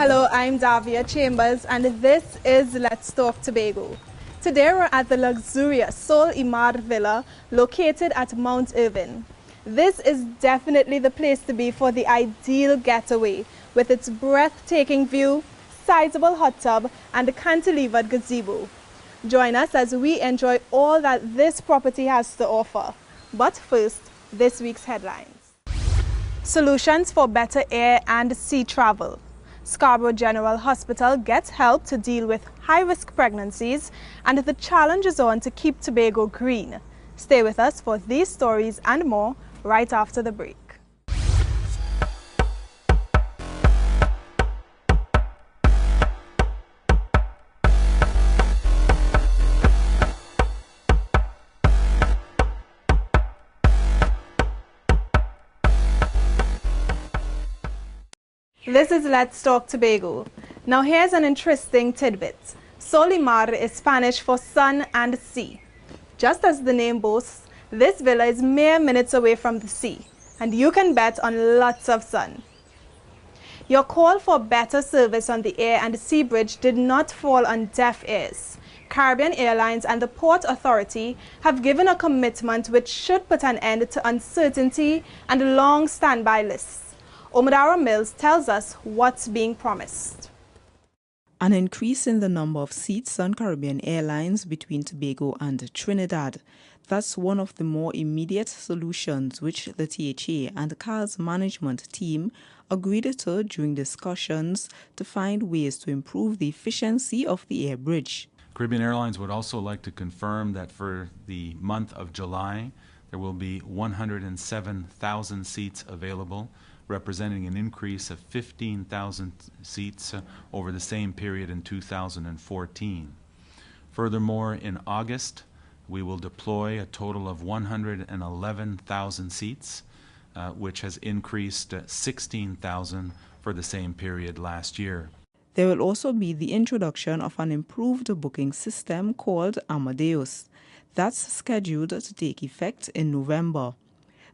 Hello, I'm Davia Chambers and this is Let's Talk Tobago. Today we're at the luxurious Sol Imar Villa located at Mt Irvine. This is definitely the place to be for the ideal getaway with its breathtaking view, sizable hot tub and a cantilevered gazebo. Join us as we enjoy all that this property has to offer. But first, this week's headlines. Solutions for better air and sea travel. Scarborough General Hospital gets help to deal with high-risk pregnancies, and the challenge is on to keep Tobago green. Stay with us for these stories and more right after the break. This is Let's Talk Tobago. Now here's an interesting tidbit. Sol Imar is Spanish for sun and sea. Just as the name boasts, this villa is mere minutes away from the sea, and you can bet on lots of sun. Your call for better service on the air and sea bridge did not fall on deaf ears. Caribbean Airlines and the Port Authority have given a commitment which should put an end to uncertainty and long standby lists. Omadara Mills tells us what's being promised. An increase in the number of seats on Caribbean Airlines between Tobago and Trinidad. That's one of the more immediate solutions which the THA and CAL's management team agreed to during discussions to find ways to improve the efficiency of the air bridge. Caribbean Airlines would also like to confirm that for the month of July, there will be 107,000 seats available, representing an increase of 15,000 seats over the same period in 2014. Furthermore, in August, we will deploy a total of 111,000 seats, which has increased 16,000 for the same period last year. There will also be the introduction of an improved booking system called Amadeus. That's scheduled to take effect in November.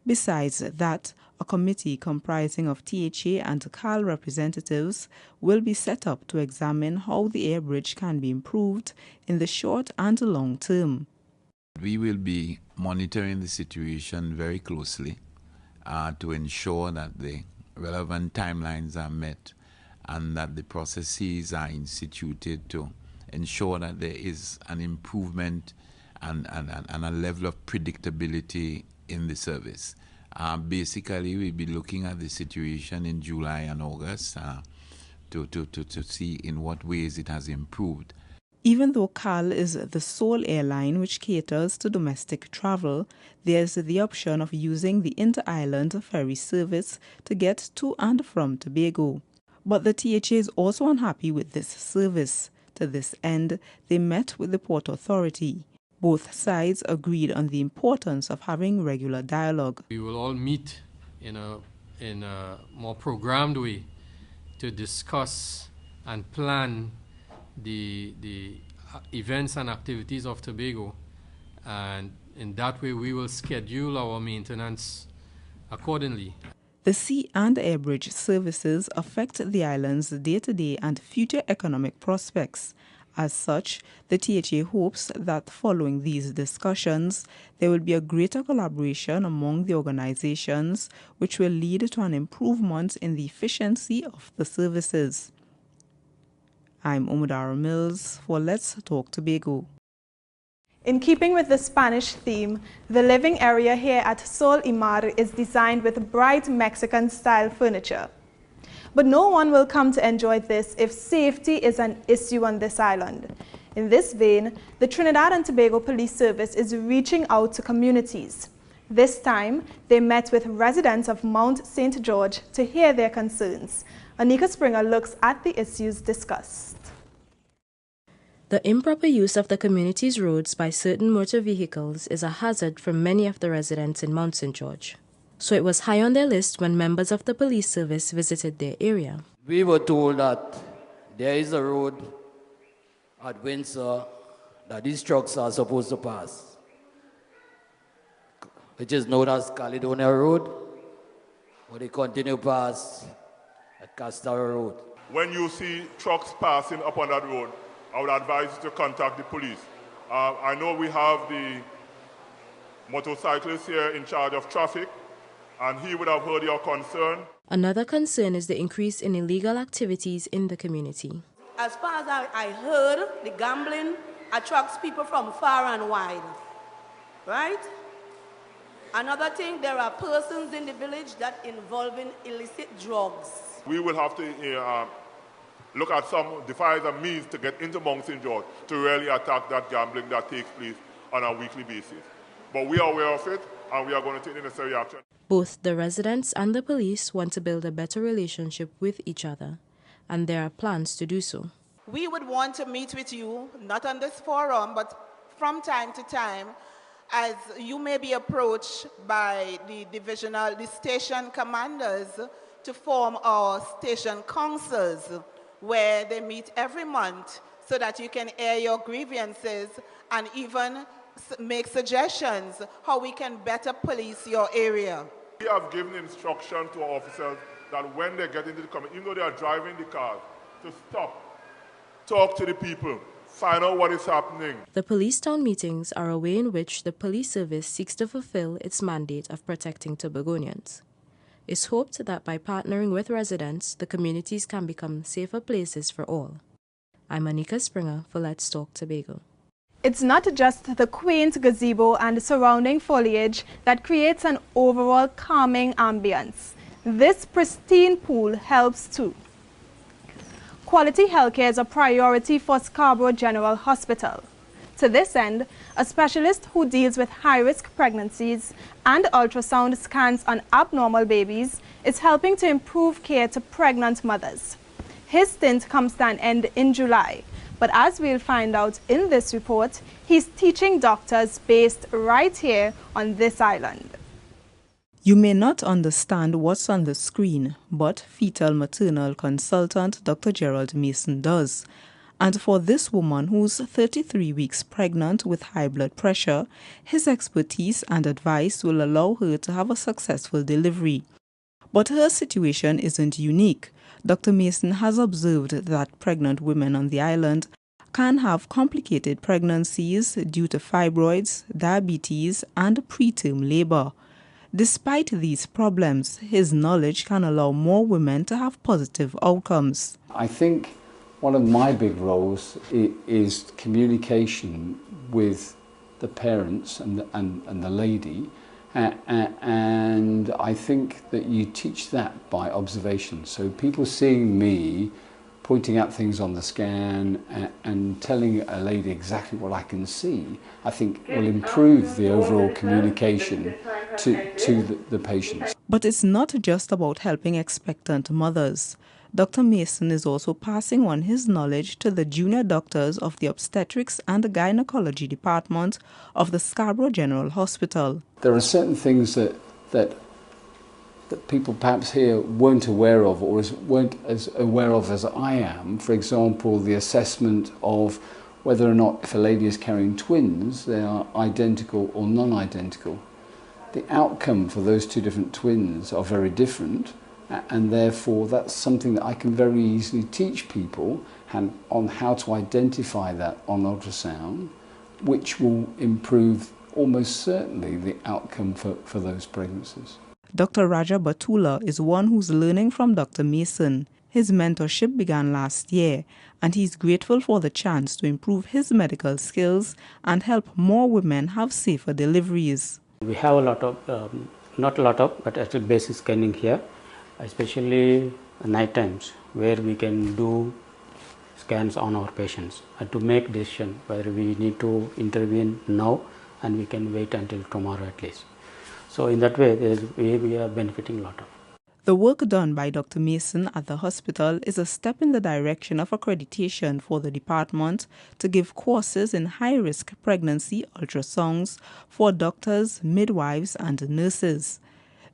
Besides that, a committee comprising of THA and CAL representatives will be set up to examine how the air bridge can be improved in the short and long term. We will be monitoring the situation very closely to ensure that the relevant timelines are met and that the processes are instituted to ensure that there is an improvement and a level of predictability in the service. Basically, we'll be looking at the situation in July and August to see in what ways it has improved. Even though CAL is the sole airline which caters to domestic travel, there's the option of using the inter-island ferry service to get to and from Tobago. But the THA is also unhappy with this service. To this end, they met with the Port Authority. Both sides agreed on the importance of having regular dialogue. We will all meet in a more programmed way to discuss and plan the events and activities of Tobago, and in that way we will schedule our maintenance accordingly. The sea and air bridge services affect the island's day-to-day and future economic prospects. As such, the THA hopes that following these discussions, there will be a greater collaboration among the organizations, which will lead to an improvement in the efficiency of the services. I'm Omadara Mills for Let's Talk Tobago. In keeping with the Spanish theme, the living area here at Sol Imar is designed with bright Mexican-style furniture. But no one will come to enjoy this if safety is an issue on this island. In this vein, the Trinidad and Tobago Police Service is reaching out to communities. This time, they met with residents of Mount St. George to hear their concerns. Anika Springer looks at the issues discussed. The improper use of the community's roads by certain motor vehicles is a hazard for many of the residents in Mount St. George. So it was high on their list when members of the police service visited their area. We were told that there is a road at Windsor that these trucks are supposed to pass, which is known as Caledonia Road, but they continue past at Castaro Road. when you see trucks passing up on that road, I would advise you to contact the police. I know we have the motorcyclist here in charge of traffic, and he would have heard your concern. Another concern is the increase in illegal activities in the community. As far as I heard, the gambling attracts people from far and wide, right? Another thing, there are persons in the village that involve in illicit drugs. We will have to look at devise a means to get into Mount St. George to really attack that gambling that takes place on a weekly basis. But we are aware of it, and we are going to take the necessary action. Both the residents and the police want to build a better relationship with each other, and there are plans to do so. We would want to meet with you, not on this forum, but from time to time, as you may be approached by the station commanders to form our station councils, where they meet every month so that you can air your grievances and even make suggestions how we can better police your area. We have given instruction to our officers that when they get into the community, even though they are driving the cars, to stop, talk to the people, find out what is happening. The police town meetings are a way in which the police service seeks to fulfill its mandate of protecting Tobagonians. It's hoped that by partnering with residents, the communities can become safer places for all. I'm Anika Springer for Let's Talk Tobago. It's not just the quaint gazebo and surrounding foliage that creates an overall calming ambience. This pristine pool helps too. Quality healthcare is a priority for Scarborough General Hospital. To this end, a specialist who deals with high-risk pregnancies and ultrasound scans on abnormal babies is helping to improve care to pregnant mothers. His stint comes to an end in July, but as we'll find out in this report, he's teaching doctors based right here on this island. You may not understand what's on the screen, but fetal maternal consultant Dr. Gerald Mason does. And for this woman who's 33 weeks pregnant with high blood pressure, his expertise and advice will allow her to have a successful delivery. But her situation isn't unique. Dr. Mason has observed that pregnant women on the island can have complicated pregnancies due to fibroids, diabetes, and preterm labor. Despite these problems, his knowledge can allow more women to have positive outcomes. I think one of my big roles is communication with the parents and the lady, and I think that you teach that by observation. So people seeing me pointing out things on the scan and telling a lady exactly what I can see, I think will improve the overall communication to the patients. But it's not just about helping expectant mothers. Dr. Mason is also passing on his knowledge to the junior doctors of the obstetrics and gynecology department of the Scarborough General Hospital. There are certain things that people perhaps here weren't aware of or weren't as aware of as I am. For example, the assessment of whether or not if a lady is carrying twins, they are identical or non-identical. The outcome for those two different twins are very different, and therefore that's something that I can very easily teach people on how to identify that on ultrasound, which will improve almost certainly the outcome for those pregnancies. Dr. Raja Batula is one who's learning from Dr. Mason. His mentorship began last year, and he's grateful for the chance to improve his medical skills and help more women have safer deliveries. We have a lot of, not a lot of, but actual basic scanning here, especially night times, where we can do scans on our patients and to make decision whether we need to intervene now and we can wait until tomorrow at least. So in that way, we are benefiting a lot of. The work done by Dr. Mason at the hospital is a step in the direction of accreditation for the department to give courses in high-risk pregnancy ultrasounds for doctors, midwives, and nurses.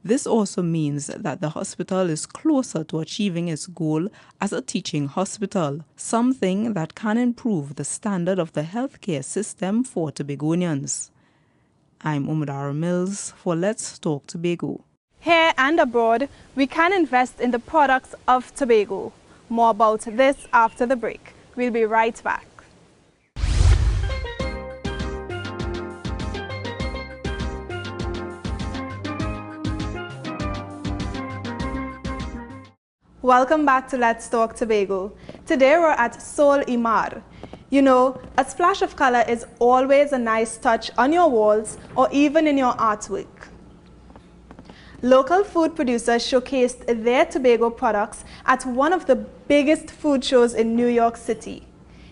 This also means that the hospital is closer to achieving its goal as a teaching hospital, something that can improve the standard of the healthcare system for Tobagonians. I'm Umadara Mills for Let's Talk Tobago. Here and abroad, we can invest in the products of Tobago. More about this after the break. We'll be right back. Welcome back to Let's Talk Tobago. Today we're at Sol Imar. You know, a splash of color is always a nice touch on your walls or even in your artwork. Local food producers showcased their Tobago products at one of the biggest food shows in New York City.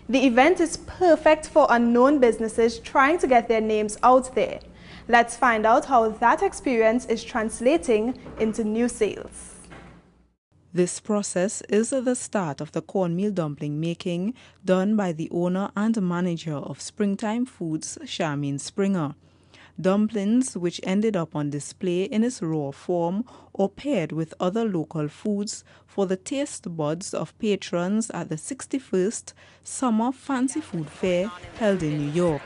The event is perfect for unknown businesses trying to get their names out there. Let's find out how that experience is translating into new sales. This process is the start of the cornmeal dumpling making done by the owner and manager of Springtime Foods, Charmaine Springer. Dumplings, which ended up on display in its raw form or paired with other local foods for the taste buds of patrons at the 61st Summer Fancy Food Fair held in New York,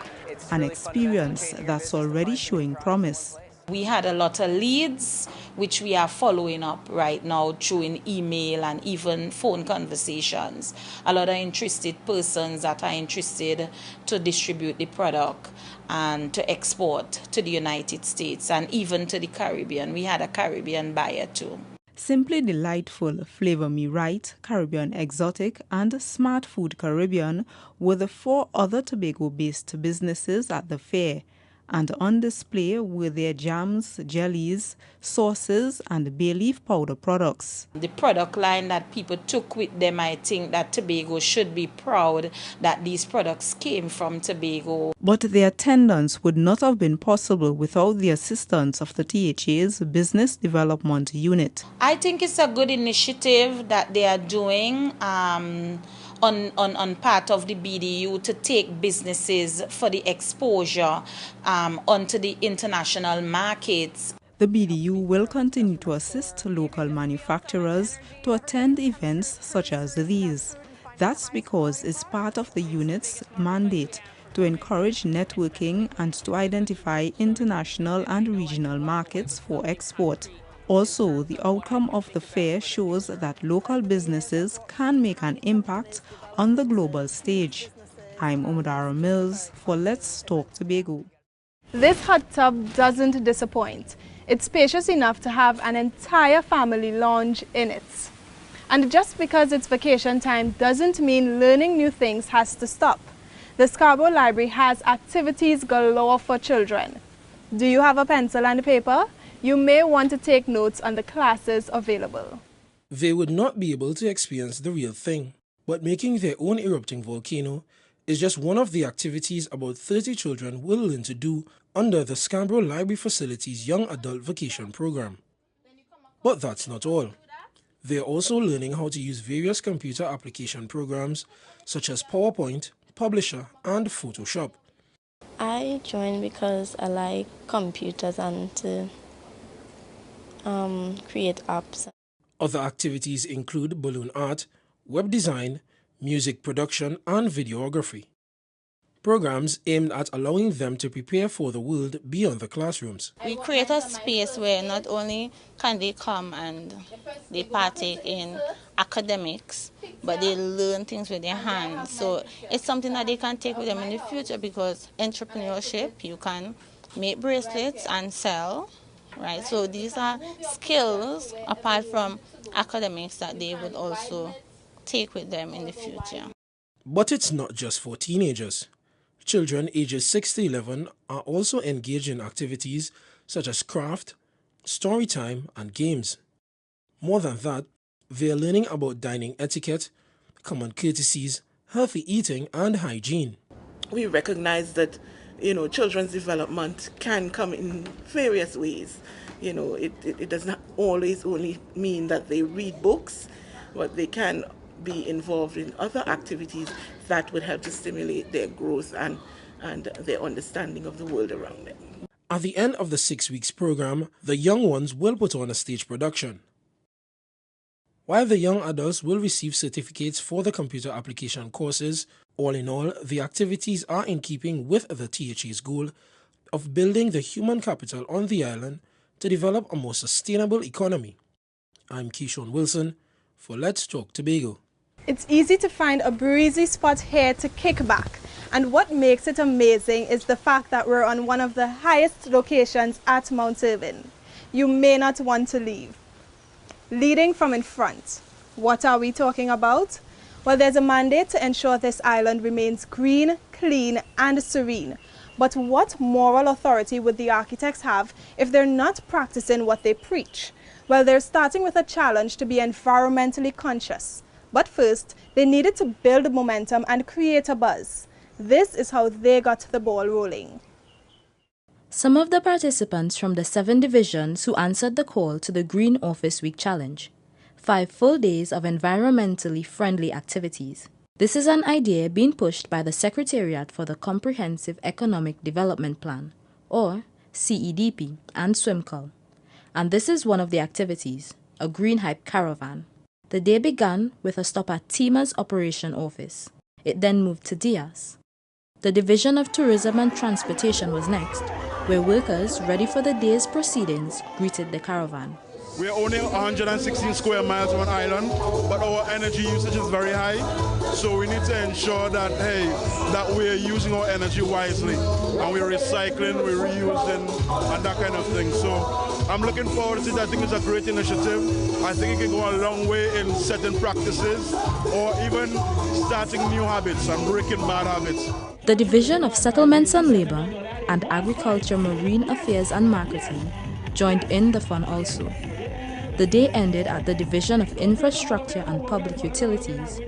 an experience that's already showing promise. We had a lot of leads, which we are following up right now through an email and even phone conversations. A lot of interested persons that are interested to distribute the product and to export to the United States and even to the Caribbean. We had a Caribbean buyer too. Simply Delightful, Flavor Me Right, Caribbean Exotic, and Smart Food Caribbean were the 4 other Tobago-based businesses at the fair. And on display were their jams, jellies, sauces, and bay leaf powder products. The product line that people took with them, I think that Tobago should be proud that these products came from Tobago. But their attendance would not have been possible without the assistance of the THA's Business Development Unit. I think it's a good initiative that they are doing on part of the BDU to take businesses for the exposure onto the international markets. The BDU will continue to assist local manufacturers to attend events such as these. That's because it's part of the unit's mandate to encourage networking and to identify international and regional markets for export. Also, the outcome of the fair shows that local businesses can make an impact on the global stage. I'm Umadara Mills for Let's Talk Tobago. This hot tub doesn't disappoint. It's spacious enough to have an entire family lounge in it. And just because it's vacation time doesn't mean learning new things has to stop. The Scarborough Library has activities galore for children. Do you have a pencil and paper? You may want to take notes on the classes available. They would not be able to experience the real thing, but making their own erupting volcano is just one of the activities about 30 children will learn to do under the Scarborough Library Facility's Young Adult Vacation Program. But that's not all. They are also learning how to use various computer application programs such as PowerPoint, Publisher, and Photoshop. I joined because I like computers and to create apps. Other activities include balloon art, web design, music production, and videography. Programs aimed at allowing them to prepare for the world beyond the classrooms. We create a space where not only can they come and they partake in academics, but they learn things with their hands. So it's something that they can take with them in the future, because entrepreneurship, you can make bracelets and sell. Right, so these are skills apart from academics that they would also take with them in the future. But it's not just for teenagers. Children ages 6 to 11 are also engaged in activities such as craft, story time, and games. More than that, they are learning about dining etiquette, common courtesies, healthy eating, and hygiene. We recognize that children's development can come in various ways. It does not always only mean that they read books, but they can be involved in other activities that would help to stimulate their growth and their understanding of the world around them. At the end of the 6 weeks program, the young ones will put on a stage production, while the young adults will receive certificates for the computer application courses. All in all, the activities are in keeping with the THA's goal of building the human capital on the island to develop a more sustainable economy. I'm Keishon Wilson for Let's Talk Tobago. It's easy to find a breezy spot here to kick back. And what makes it amazing is the fact that we're on one of the highest locations at Mt Irvine. You may not want to leave. Leading from in front, what are we talking about? Well, there's a mandate to ensure this island remains green, clean, and serene. But what moral authority would the architects have if they're not practicing what they preach? Well, they're starting with a challenge to be environmentally conscious. But first, they needed to build momentum and create a buzz. This is how they got the ball rolling. Some of the participants from the 7 divisions who answered the call to the Green Office Week Challenge. 5 full days of environmentally friendly activities. This is an idea being pushed by the Secretariat for the Comprehensive Economic Development Plan, or CEDP, and SWIMCAL. And this is one of the activities, a Green Hype Caravan. The day began with a stop at TIMA's Operation Office. It then moved to DIAS. The Division of Tourism and Transportation was next, where workers ready for the day's proceedings greeted the caravan. We are only 116 square miles of an island, but our energy usage is very high. So we need to ensure that, that we're using our energy wisely. And we're recycling, we're reusing, and that kind of thing. So I'm looking forward to it. I think it's a great initiative. I think it can go a long way in setting practices or even starting new habits and breaking bad habits. The Division of Settlements and Labour and Agriculture, Marine Affairs and Marketing joined in the fun also. The day ended at the Division of Infrastructure and Public Utilities,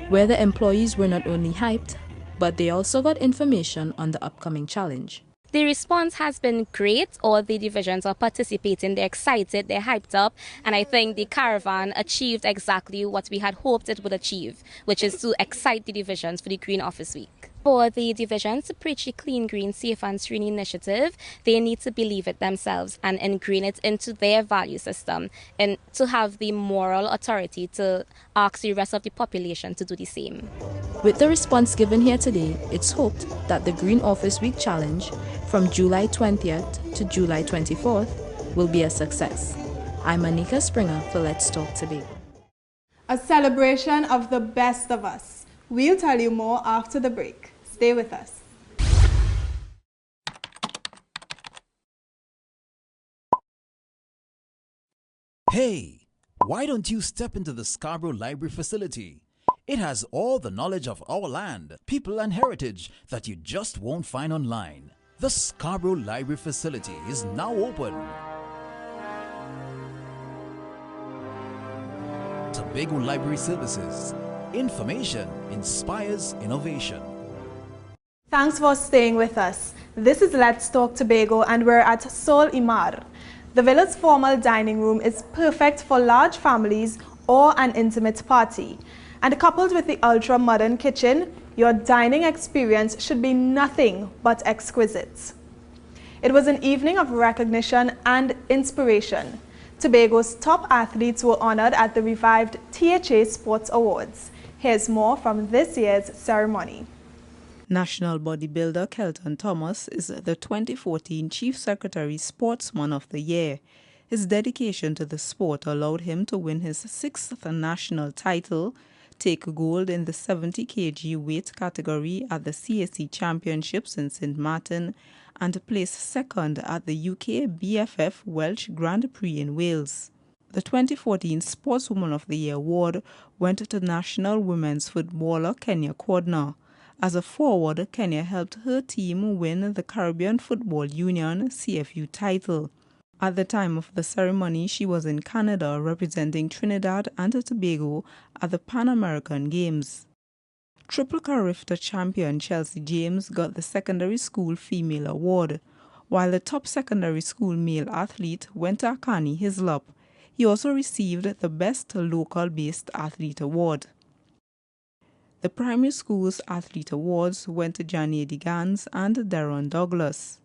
where the employees were not only hyped, but they also got information on the upcoming challenge. The response has been great. All the divisions are participating. They're excited, they're hyped up, and I think the caravan achieved exactly what we had hoped it would achieve, which is to excite the divisions for the Green Office Week. For the divisions to preach the Clean, Green, Safe and Serene initiative, they need to believe it themselves and ingrain it into their value system and to have the moral authority to ask the rest of the population to do the same. With the response given here today, it's hoped that the Green Office Week Challenge from July 20th to July 24th will be a success. I'm Anika Springer for Let's Talk Tobago. A celebration of the best of us. We'll tell you more after the break. Stay with us. Hey, why don't you step into the Scarborough Library facility? It has all the knowledge of our land, people and heritage that you just won't find online. The Scarborough Library facility is now open. Tobago Library Services. Information inspires innovation. Thanks for staying with us. This is Let's Talk Tobago and we're at Sol Imar. The villa's formal dining room is perfect for large families or an intimate party. And coupled with the ultra-modern kitchen, your dining experience should be nothing but exquisite. It was an evening of recognition and inspiration. Tobago's top athletes were honored at the revived THA Sports Awards. Here's more from this year's ceremony. National bodybuilder Kelton Thomas is the 2014 Chief Secretary Sportsman of the Year. His dedication to the sport allowed him to win his 6th national title, take gold in the 70 kg weight category at the CAC Championships in St. Martin, and place 2nd at the UK BFF Welsh Grand Prix in Wales. The 2014 Sportswoman of the Year award went to national women's footballer Kenya Cordner. As a forward, Kenya helped her team win the Caribbean Football Union CFU title. At the time of the ceremony, she was in Canada representing Trinidad and Tobago at the Pan American Games. Triple Carifta champion Chelsea James got the Secondary School Female Award, while the top secondary school male athlete went to Akani Hislop. He also received the Best Local-Based Athlete Award. The primary school's athlete awards went to Janie Gans and Darren Douglas.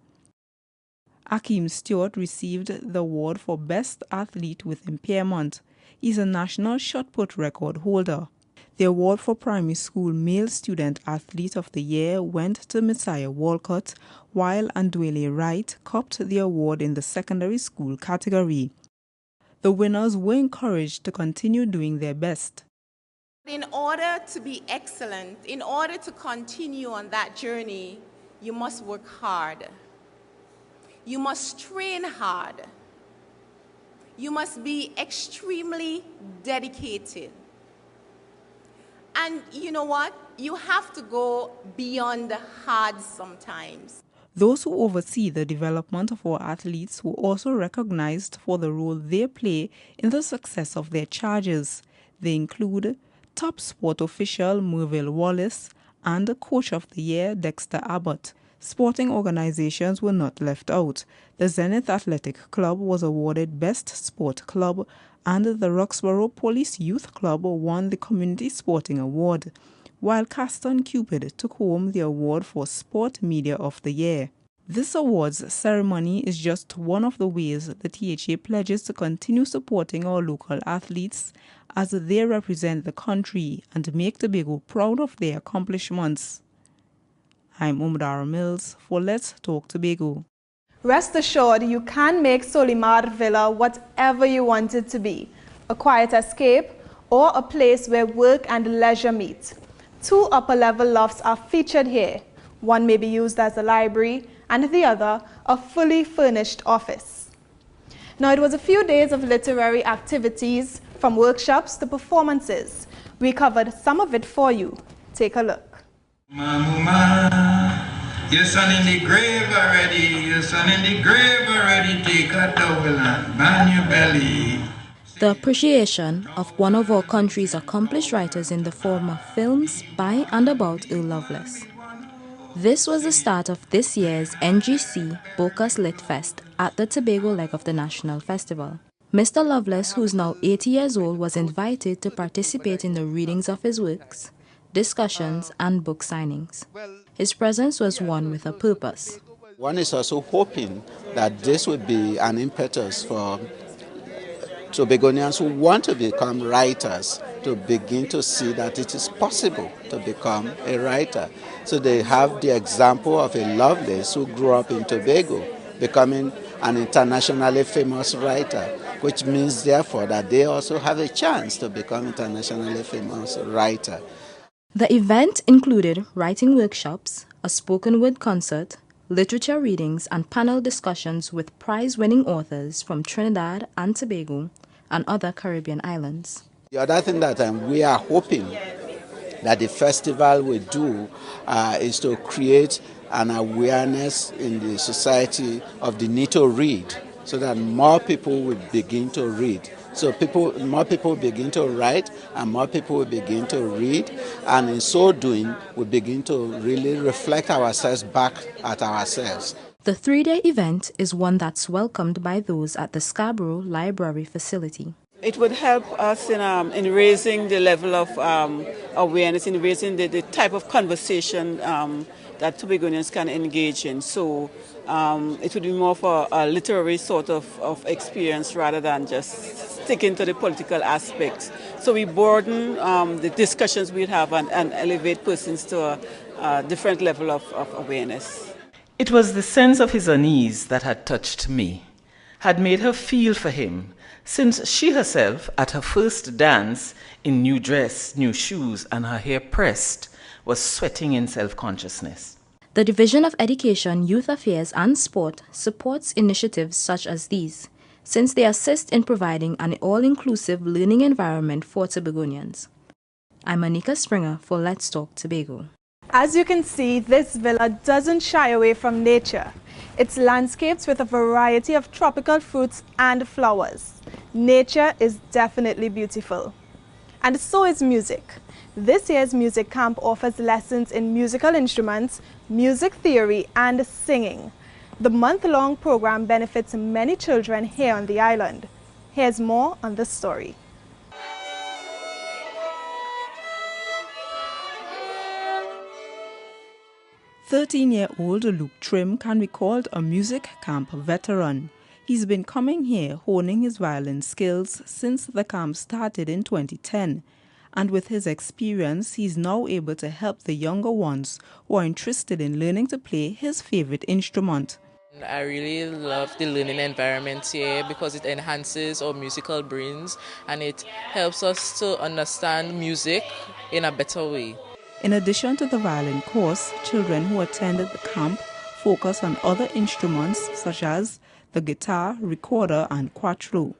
Akeem Stewart received the award for Best Athlete with Impairment. He's a national shot put record holder. The award for primary school male student athlete of the year went to Messiah Walcott, while Andwele Wright copped the award in the secondary school category. The winners were encouraged to continue doing their best. In order to be excellent, in order to continue on that journey, you must work hard. You must train hard. You must be extremely dedicated. And you know what? You have to go beyond the hard sometimes. Those who oversee the development of our athletes were also recognized for the role they play in the success of their charges. They include top sport official Merville Wallace and Coach of the Year Dexter Abbott. Sporting organizations were not left out. The Zenith Athletic Club was awarded Best Sport Club, and the Roxborough Police Youth Club won the Community Sporting Award, while Caston Cupid took home the award for Sport Media of the Year. This awards ceremony is just one of the ways the THA pledges to continue supporting our local athletes as they represent the country and make Tobago proud of their accomplishments. I'm Umdara Mills for Let's Talk Tobago. Rest assured, you can make Solimar Villa whatever you want it to be, a quiet escape or a place where work and leisure meet. 2 upper-level lofts are featured here. One may be used as a library and the other a fully furnished office. Now, it was a few days of literary activities, from workshops to performances. We covered some of it for you. Take a look. Mama, your son in the grave already, your son in the grave already, take a towel and bang your belly. The appreciation of one of our country's accomplished writers in the form of films by and about Earl Lovelace. This was the start of this year's NGC Boca's Lit Fest at the Tobago leg of the National Festival. Mr. Lovelace, who's now 80 years old, was invited to participate in the readings of his works, discussions and book signings. His presence was one with a purpose. One is also hoping that this would be an impetus for Tobagonians who want to become writers to begin to see that it is possible to become a writer. So they have the example of a Lovelace who grew up in Tobago, becoming an internationally famous writer, which means therefore that they also have a chance to become internationally famous writer. The event included writing workshops, a spoken word concert, literature readings and panel discussions with prize-winning authors from Trinidad and Tobago and other Caribbean islands. The other thing that we are hoping that the festival will do is to create an awareness in the society of the need to read, so that more people will begin to read. So more people begin to write and more people will begin to read, and in so doing we begin to really reflect ourselves back at ourselves. The 3-day event is one that's welcomed by those at the Scarborough Library facility. It would help us in raising the level of awareness, in raising the type of conversation that Tobagonians can engage in. So it would be more for a literary sort of experience rather than just sticking to the political aspects. So we broaden the discussions we'd have and elevate persons to a different level of awareness. It was the sense of his unease that had touched me, had made her feel for him, since she herself, at her first dance, in new dress, new shoes, and her hair pressed, was sweating in self-consciousness. The Division of Education, Youth Affairs and Sport supports initiatives such as these, since they assist in providing an all-inclusive learning environment for Tobagonians. I'm Anika Springer for Let's Talk Tobago. As you can see, this villa doesn't shy away from nature. It's landscapes with a variety of tropical fruits and flowers. Nature is definitely beautiful. And so is music. This year's music camp offers lessons in musical instruments, music theory, and singing. The month-long program benefits many children here on the island. Here's more on this story. 13-year-old Luke Trim can be called a music camp veteran. He's been coming here honing his violin skills since the camp started in 2010. And with his experience, he's now able to help the younger ones who are interested in learning to play his favorite instrument. I really love the learning environment here because it enhances our musical brains and it helps us to understand music in a better way. In addition to the violin course, children who attended the camp focus on other instruments such as the guitar, recorder, and cuatro.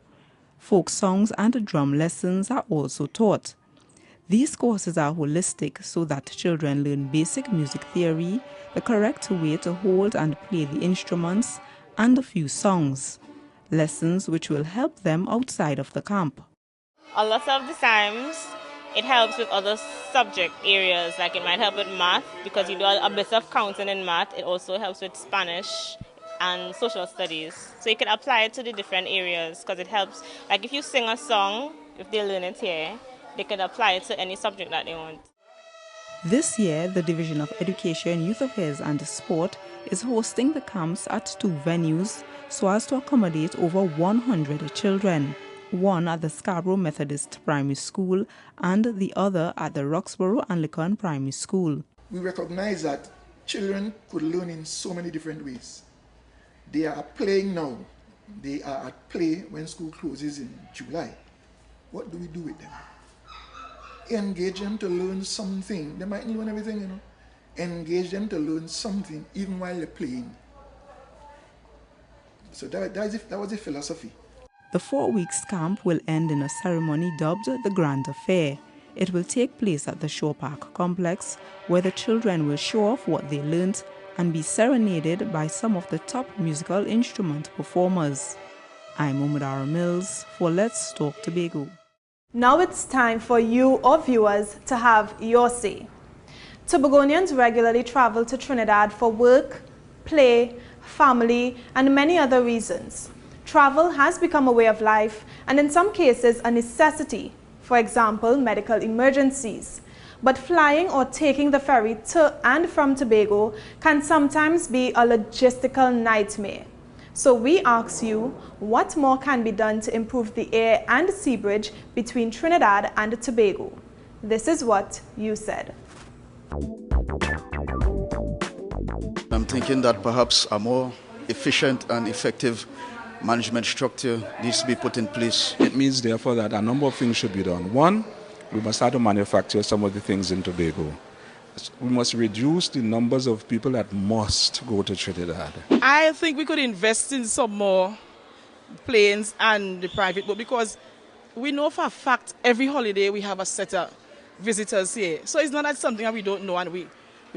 Folk songs and drum lessons are also taught. These courses are holistic so that children learn basic music theory, the correct way to hold and play the instruments, and a few songs. Lessons which will help them outside of the camp. A lot of the times, it helps with other subject areas, like it might help with math, because you do a bit of counting in math. It also helps with Spanish and social studies. So you can apply it to the different areas, because it helps. Like if you sing a song, if they learn it here, they can apply it to any subject that they want. This year, the Division of Education, Youth Affairs and Sport is hosting the camps at 2 venues so as to accommodate over 100 children, one at the Scarborough Methodist Primary School and the other at the Roxborough Anglican Primary School. We recognize that children could learn in so many different ways. They are playing now. They are at play when school closes in July. What do we do with them? Engage them to learn something. They mightn't learn everything, you know. Engage them to learn something even while they're playing. So that was the philosophy. The 4 weeks camp will end in a ceremony dubbed the Grand Affair. It will take place at the Shore Park complex, where the children will show off what they learned and be serenaded by some of the top musical instrument performers. I'm Omudara Mills for Let's Talk Tobago. Now it's time for you, our viewers, to have your say. Tobagonians regularly travel to Trinidad for work, play, family, and many other reasons. Travel has become a way of life and in some cases a necessity, for example, medical emergencies. But flying or taking the ferry to and from Tobago can sometimes be a logistical nightmare. So we ask you, what more can be done to improve the air and sea bridge between Trinidad and Tobago? This is what you said. I'm thinking that perhaps a more efficient and effective management structure needs to be put in place. It means, therefore, that a number of things should be done. One, we must start to manufacture some of the things in Tobago. We must reduce the numbers of people that must go to Trinidad. I think we could invest in some more planes and the private boat, because we know for a fact every holiday we have a set of visitors here. So it's not that something that we don't know, and we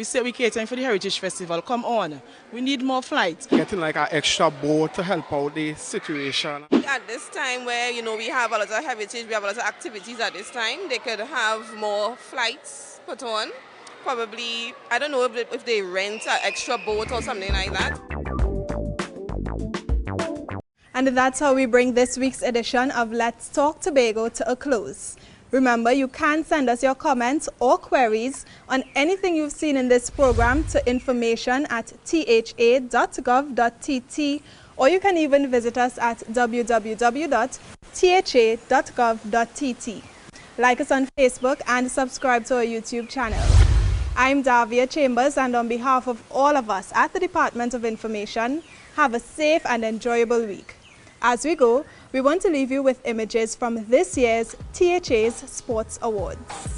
say we're catering for the Heritage Festival. Come on, we need more flights. Getting like an extra boat to help out the situation. At this time where, we have a lot of heritage, we have a lot of activities at this time, they could have more flights put on. Probably, I don't know if they rent an extra boat or something like that. And that's how we bring this week's edition of Let's Talk Tobago to a close. Remember, you can send us your comments or queries on anything you've seen in this program to information@tha.gov.tt, or you can even visit us at www.tha.gov.tt. Like us on Facebook and subscribe to our YouTube channel. I'm Davia Chambers, and on behalf of all of us at the Department of Information, have a safe and enjoyable week. As we go, we want to leave you with images from this year's THA's Sports Awards.